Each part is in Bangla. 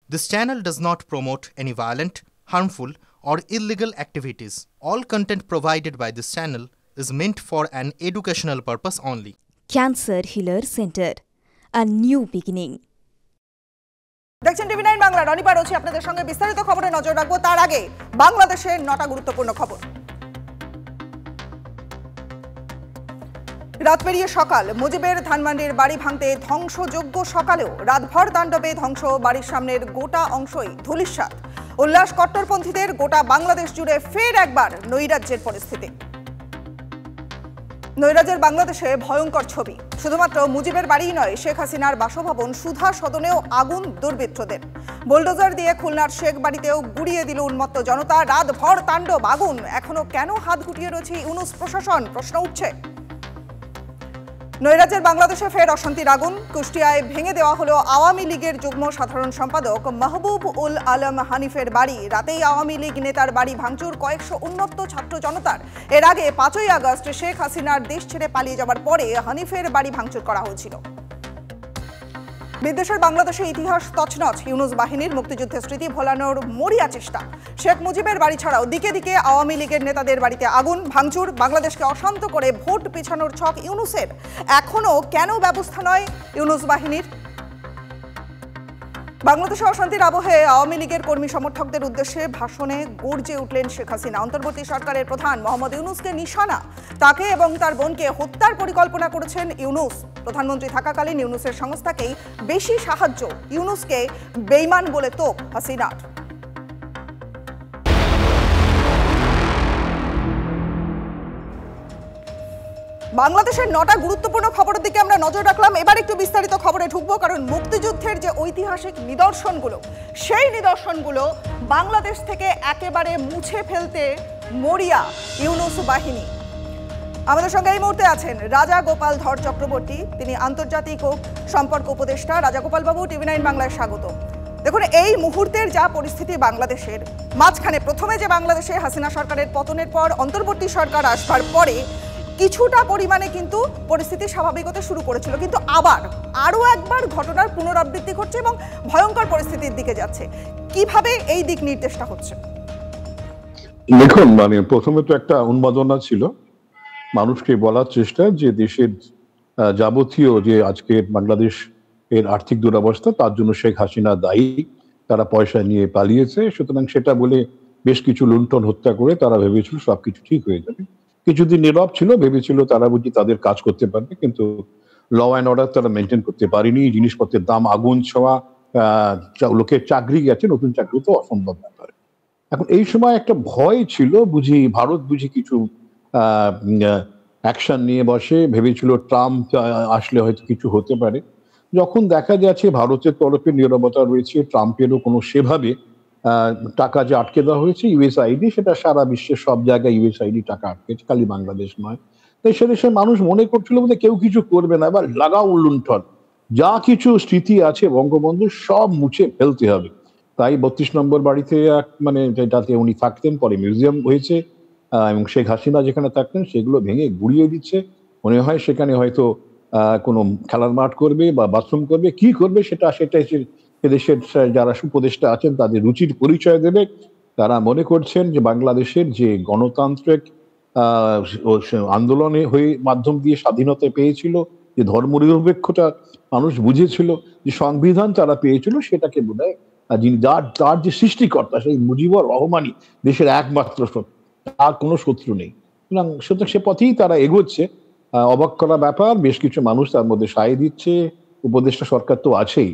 This channel does not promote any violent, harmful, or illegal activities. All content provided by this channel is meant for an educational purpose only. Cancer Healer Center, a new beginning. দেখছেন টিভি 9 বাংলা। রনি পারছি আপনাদের সঙ্গে বিস্তারিত খবরে নজর রাখবো। তার আগে বাংলাদেশের 9টা গুরুত্বপূর্ণ খবর। রাত পেরিয়ে সকাল, মুজিবের ধানমন্ডির বাড়ি ভাঙতে ধ্বংসযজ্ঞ সকালেও রাতভর তাণ্ডবে ধ্বংস, বাড়ির সামনের গোটা অংশই ধূলিসাৎ। উল্লাস কট্টরপন্থীদের, গোটা বাংলাদেশ জুড়ে ফের একবার নৈরাজ্যের পরিস্থিতি। নৈরাজ্যের বাংলাদেশে ভয়ঙ্কর ছবি। শুধুমাত্র মুজিবের বাড়িই নয়, শেখ হাসিনার বাসভবন সুধা সদনেও আগুন দুর্বৃত্তদের। বুলডোজার দিয়ে খুলনার শেখ বাড়িতেও গুড়িয়ে দিল উন্মত্ত জনতা। রাতভর তাণ্ডব, আগুন। এখনো কেন হাত গুটিয়ে রয়েছে ইউনূস প্রশাসন, প্রশ্ন উঠছে। নৈরাজ্যের বাংলাদেশে ফের অশান্তির আগুন। কুষ্টিয়ায় ভেঙে দেওয়া হলো আওয়ামী লীগের যুগ্ম সাধারণ সম্পাদক মাহবুব উল আলম হানিফের বাড়ি। রাতেই আওয়ামী লীগ নেতার বাড়ি ভাঙচুর কয়েকশো উন্মত্ত ছাত্র জনতার। এর আগে 5ই আগস্ট শেখ হাসিনার দেশ ছেড়ে পালিয়ে যাওয়ার পরে হানিফের বাড়ি ভাঙচুর করা হয়েছিল। বিদেশের বাংলাদেশে ইতিহাস তছনছ। ইউনূস বাহিনীর মুক্তিযুদ্ধের স্মৃতি ভোলানোর মরিয়া চেষ্টা। শেখ মুজিবের বাড়ি ছাড়াও দিকে দিকে আওয়ামী লীগের নেতাদের বাড়িতে আগুন, ভাঙচুর। বাংলাদেশকে অশান্ত করে ভোট পিছানোর ছক ইউনূসের। এখনো কেন ব্যবস্থা নয় ইউনূস বাহিনীর? বাংলাদেশে অশান্তির আবহে আওয়ামী লীগের কর্মী সমর্থকদের উদ্দেশ্যে ভাষণে গর্জে উঠলেন শেখ হাসিনা। অন্তর্বর্তী সরকারের প্রধান মোহাম্মদ ইউনূসকে নিশানা। তাকে এবং তার বোনকে হত্যার পরিকল্পনা করেছেন ইউনূস। প্রধানমন্ত্রী থাকাকালীন ইউনূসের সংস্থাকেই বেশি সাহায্য। ইউনূসকে বেঈমান বলে তোপ হাসিনার। বাংলাদেশের 9টা গুরুত্বপূর্ণ খবরের দিকে আমরা নজর রাখলাম। এবার একটু বিস্তারিত খবরে ঢুকবো, কারণ মুক্তিযুদ্ধের যে ঐতিহাসিক নিদর্শনগুলো, সেই নিদর্শনগুলো বাংলাদেশ থেকে একেবারে মুছে ফেলতে মরিয়া ইউনূস বাহিনী। আমাদের সঙ্গে এই মুহূর্তে আছেন রাজা গোপাল ধর চক্রবর্তী, তিনি আন্তর্জাতিক সম্পর্ক উপদেষ্টা। রাজা গোপাল বাবু, টিভি 9 বাংলায় স্বাগত। দেখুন, এই মুহূর্তের যা পরিস্থিতি বাংলাদেশের, মাঝখানে প্রথমে যে বাংলাদেশে হাসিনা সরকারের পতনের পর অন্তর্বর্তী সরকার আসবার পরে কিছুটা পরিমাণে কিন্তু পরিস্থিতি স্বাভাবিক হতে শুরু করেছিল, কিন্তু আবার আরও একবার ঘটনার পুনরাবৃত্তি ঘটছে এবং ভয়ঙ্কর পরিস্থিতির দিকে যাচ্ছে। কিভাবে এই দিক নির্দেশটা হচ্ছে? দেখুন, প্রথমে তো একটা উন্মাদনা ছিল, মানুষকে বলার চেষ্টা যে দেশের যাবতীয় যে আজকে বাংলাদেশ এর আর্থিক দুরবস্থা, তার জন্য শেখ হাসিনা দায়ী। তারা পয়সা নিয়ে পালিয়েছে, সুতরাং সেটা বলে বেশ কিছু লুণ্ঠন হত্যা করে তারা ভেবেছিল সবকিছু ঠিক হয়ে যাবে। কিছুদিন নীরব ছিল, ভেবেছিল তারা বুঝি তাদের কাজ করতে পারবে, কিন্তু ল অ্যান্ড অর্ডার তারা মেনটেন করতে পারেনি। জিনিসপত্রের দাম আগুন ছোঁয়া, লোকের চাকরি গেছে, নতুন চাকরি তো অসম্ভব ব্যাপার। এখন এই সময় একটা ভয় ছিল, বুঝি ভারত বুঝি কিছু অ্যাকশন নিয়ে বসে, ভেবেছিল ট্রাম্প আসলে হয়তো কিছু হতে পারে। যখন দেখা যাচ্ছে ভারতের তরফে নীরবতা রয়েছে, ট্রাম্পেরও কোনো সেভাবে টাকা যে আটকে দেওয়া হয়েছে ইউএসআইডি, সেটা সারা বিশ্বের সব জায়গায় ইউএসআইডি টাকা আটকেছে, খালি বাংলাদেশ নয়। তাই সে দেশের মানুষ মনে করছিল বোধহয় কেউ কিছু করবে না, এবার লাগাও লুণ্ঠন, যা কিছু স্মৃতি আছে বঙ্গবন্ধু সব মুছে ফেলতে হবে। তাই 32 নম্বর বাড়িতে যেটাতে উনি থাকতেন, পরে মিউজিয়াম হয়েছে, এবং শেখ হাসিনা যেখানে থাকতেন সেগুলো ভেঙে গুড়িয়ে দিচ্ছে। মনে হয় সেখানে হয়তো কোনো খেলার মাঠ করবে বা বাথরুম করবে, কি করবে সেটা দেশের যারা উপদেষ্টা আছেন তাদের রুচির পরিচয় দেবে। তারা মনে করছেন যে বাংলাদেশের যে গণতান্ত্রিক আন্দোলনে হয়ে মাধ্যম দিয়ে স্বাধীনতা পেয়েছিল, যে ধর্মনিরপেক্ষতা মানুষ বুঝেছিল, যে সংবিধান তারা পেয়েছিল, সেটাকে বোধহয় যিনি তার যে সৃষ্টিকর্তা সেই মুজিবুর রহমানই দেশের একমাত্র শত্রু, আর কোনো শত্রু নেই। সুতরাং সে পথেই তারা এগোচ্ছে। অবাক করা ব্যাপার, বেশ কিছু মানুষ তার মধ্যে সায় দিচ্ছে, উপদেষ্টা সরকার তো আছেই,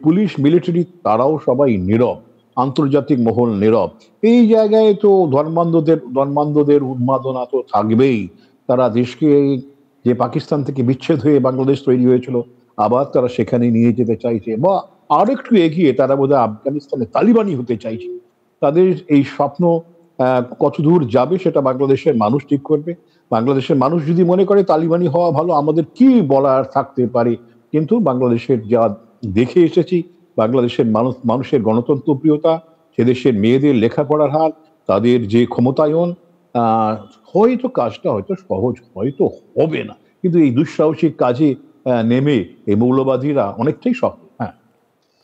পুলিশ মিলিটারি তারাও সবাই নীরব, আন্তর্জাতিক মহল নীরব। এই জায়গায় তো ধর্মান্ধদের উন্মাদনা তো থাকবেই। তারা দেশকে, যে পাকিস্তান থেকে বিচ্ছেদ হয়ে বাংলাদেশ তৈরি হয়েছিল, আবার তারা সেখানে নিয়ে যেতে চাইছে, বা আর একটু এগিয়ে তারা বোধহয় আফগানিস্তানে তালিবানি হতে চাইছে। তাদের এই স্বপ্ন কতদূর যাবে সেটা বাংলাদেশের মানুষ ঠিক করবে। বাংলাদেশের মানুষ যদি মনে করে তালিবানি হওয়া ভালো, আমাদের কি বলার থাকতে পারে? কিন্তু বাংলাদেশের যা দেখে এসেছি, বাংলাদেশের মানুষের গণতন্ত্র প্রিয়তা, সে দেশের মেয়েদের লেখাপড়ার হার, তাদের যে ক্ষমতায়ন, হয়তো কাজটা হয়তো সহজ হয়তো হবে না, কিন্তু এই দুঃসাহসিক কাজে নেমে এই মৌলবাদীরা অনেকটাই সফল। হ্যাঁ,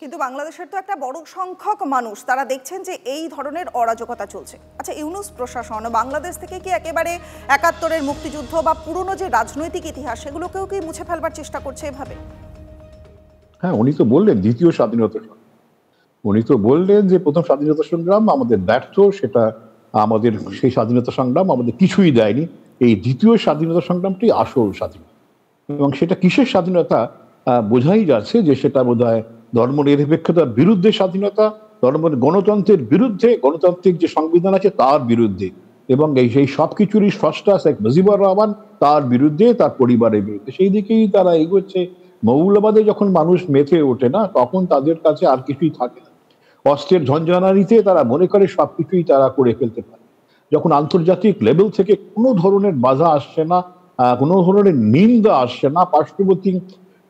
কিন্তু বাংলাদেশের তো একটা বড় সংখ্যক মানুষ তারা দেখছেন যে এই ধরনের অরাজকতা চলছে। আচ্ছা, ইউনূস প্রশাসন বাংলাদেশ থেকে কি একেবারে ৭১-এর মুক্তিযুদ্ধ বা পুরনো যে রাজনৈতিক ইতিহাস সেগুলোকেও কি মুছে ফেলবার চেষ্টা করছে এভাবে? হ্যাঁ, উনি তো বললেন দ্বিতীয় স্বাধীনতা, উনি তো বললেন যে প্রথম স্বাধীনতা সংগ্রাম আমাদের ব্যর্থ, সেটা আমাদের সেই স্বাধীনতা সংগ্রাম আমাদের কিছুই দেয়নি, এই দ্বিতীয় স্বাধীনতা সংগ্রামটি আসল স্বাধীনতা। এবং সেটা কিসের স্বাধীনতা বোঝাই যাচ্ছে যে সেটা বোধহয় ধর্মনিরপেক্ষতার বিরুদ্ধে স্বাধীনতা, গণতন্ত্রের বিরুদ্ধে, গণতান্ত্রিক যে সংবিধান আছে তার বিরুদ্ধে, এবং সেই সবকিছুরই স্রষ্টা শেখ মুজিবুর রহমান তার বিরুদ্ধে, তার পরিবারের বিরুদ্ধে। সেই দিকেই তারা এগোচ্ছে। মৌলবাদে যখন মানুষ মেতে ওঠে না, তখন তাদের কাছে আর কিছুই থাকে না। অস্ত্রের ঝঞ্ঝানারিতে তারা মনে করে সবকিছুই তারা করে ফেলতে পারে। যখন আন্তর্জাতিক লেভেল থেকে কোনো ধরনের বাধা আসছে না, কোনো ধরনের নিন্দা আসছে না, পার্শ্ববর্তী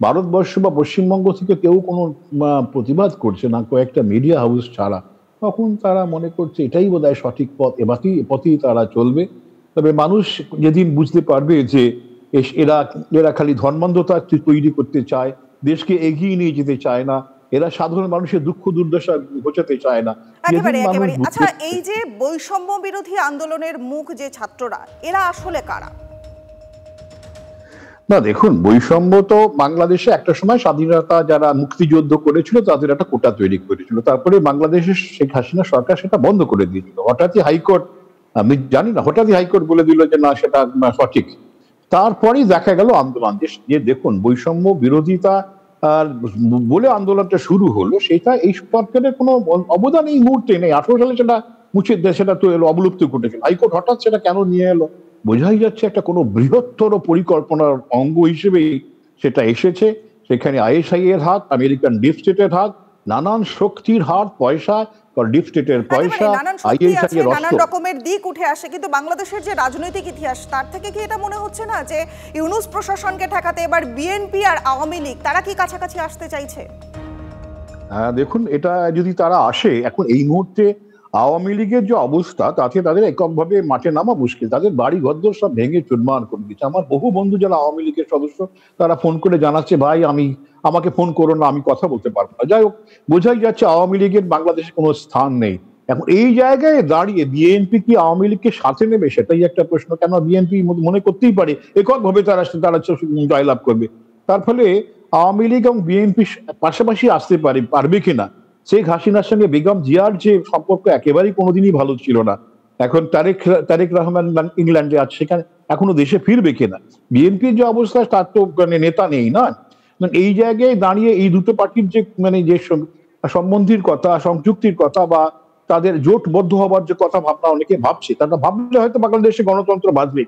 ভারতবর্ষ বা পশ্চিমবঙ্গ থেকে কেউ কোনো প্রতিবাদ করছে না, কয়েকটা মিডিয়া হাউস ছাড়া, তখন তারা মনে করছে এটাই বোধহয় সঠিক পথ, পথেই তারা চলবে। তবে মানুষ যেদিন বুঝতে পারবে যে এরা খালি ধর্মান্ধতা তৈরি করতে চায়, দেশকে এগিয়ে নিয়ে যেতে চায় না, এরা সাধারণ মানুষের দুঃখ দুর্দশা ঘোচাতে চায় না। আচ্ছা, এই যে বৈষম্য বিরোধী আন্দোলনের মুখ যে ছাত্ররা, এরা আসলে কারা? না দেখুন, বৈষম্য তো বাংলাদেশে একটা সময় স্বাধীনতা যারা মুক্তিযুদ্ধ করেছিল তাদের একটা কোটা তৈরি করেছিল, তারপরে বাংলাদেশের শেখ হাসিনা সরকার সেটা বন্ধ করে দিয়েছিল। হঠাৎই হাইকোর্ট, আমি জানি না, হঠাৎই হাইকোর্ট বলে দিল যে না সেটা সঠিক। তারপরেই দেখা গেল আন্দোলন, যে দেখুন বৈষম্য বিরোধিতা বলে আন্দোলনটা শুরু হলো, সেটা এই সরকারের কোনো অবদান এই মুহূর্তে নেই। 18 সালে সেটা মুছে সেটা তো এলো, অবলুপ্ত ঘটেছিল। হাইকোর্ট হঠাৎ সেটা কেন নিয়ে এলো? বোঝাই যাচ্ছে একটা কোনো বৃহত্তর পরিকল্পনার অঙ্গ হিসেবেই সেটা এসেছে। সেখানে আইএসআই এর হাত, আমেরিকান ডিপ স্টেটের হাত, নানান শক্তির হাত, পয়সা, ডিপ স্টেটের পয়সা, আইএসআই এর নানান রকমের দিক উঠে আসে। কিন্তু বাংলাদেশের যে রাজনৈতিক ইতিহাস, তার থেকে কি এটা মনে হচ্ছে না যে ইউনূস প্রশাসনকে ঠেকাতে এবার বিএনপি আর আওয়ামী লীগ তারা কি কাছাকাছি আসতে চাইছে? দেখুন, এটা যদি তারা আসে, এখন এই মুহূর্তে আওয়ামী লীগের যে অবস্থা, তাতে তাদের এককভাবে মাঠে নামা মুশকিল। তাদের বাড়ি ঘরদোর সব ভেঙে চুরমার করে দিচ্ছে। আমার বহু বন্ধু যারা আওয়ামী লীগের সদস্য, তারা ফোন করে জানাচ্ছে ভাই আমাকে ফোন করো না, আমি কথা বলতে পারবো না। যাই হোক, বোঝাই যাচ্ছে আওয়ামী লীগের বাংলাদেশে কোনো স্থান নেই। এখন এই জায়গায় দাঁড়িয়ে বিএনপি কি আওয়ামী লীগকে সাথে নেবে, সেটাই একটা প্রশ্ন। কেন বিএনপি মনে করতেই পারে এককভাবে তারা জয়লাভ করবে। তার ফলে আওয়ামী লীগ এবং বিএনপি পাশাপাশি আসতে পারবে কিনা। শেখ হাসিনার সঙ্গে বেগম জিয়ার যে সম্পর্ক একেবারেই কোনোদিনই ভালো ছিল না। এখন তারেক রহমান ইংল্যান্ডে আছে, সেখানে এখনো দেশে ফিরবে কিনা। বিএনপির যে অবস্থা, তার তো নেতা নেই না। এই জায়গায় দাঁড়িয়ে এই দুটো পার্টির যে যে সম্বন্ধীর কথা, সংযুক্তির কথা, বা তাদের জোটবদ্ধ হবার যে কথা ভাবনা অনেকে ভাবছে, তারা ভাবলে হয়তো বাংলাদেশে গণতন্ত্র বাঁচবে,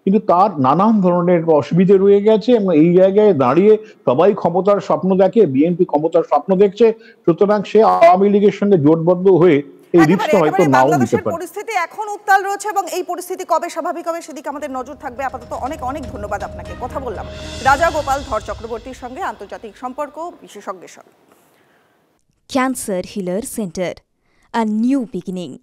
কিন্তু তার নানান ধরনের অসুবিধে রয়ে গেছে। এবং এই জায়গায় দাঁড়িয়ে সবাই ক্ষমতার স্বপ্ন দেখে, বিএনপি ক্ষমতার স্বপ্ন দেখছে, সুতরাং সে আওয়ামী লীগের সঙ্গে জোটবদ্ধ হয়ে এই রিস্কটা হয়তো নাও নিতে পারে। পরিস্থিতি এখন উত্তাল রয়েছে এবং এই পরিস্থিতি কবে স্বাভাবিক হবে সেদিকে আমাদের নজর থাকবে। আপাতত অনেক অনেক ধন্যবাদ আপনাকে। কথা বললাম রাজা গোপাল ধর চক্রবর্তীর সঙ্গে, আন্তর্জাতিক সম্পর্ক বিশেষজ্ঞ। Cancer Healer Center, a new beginning.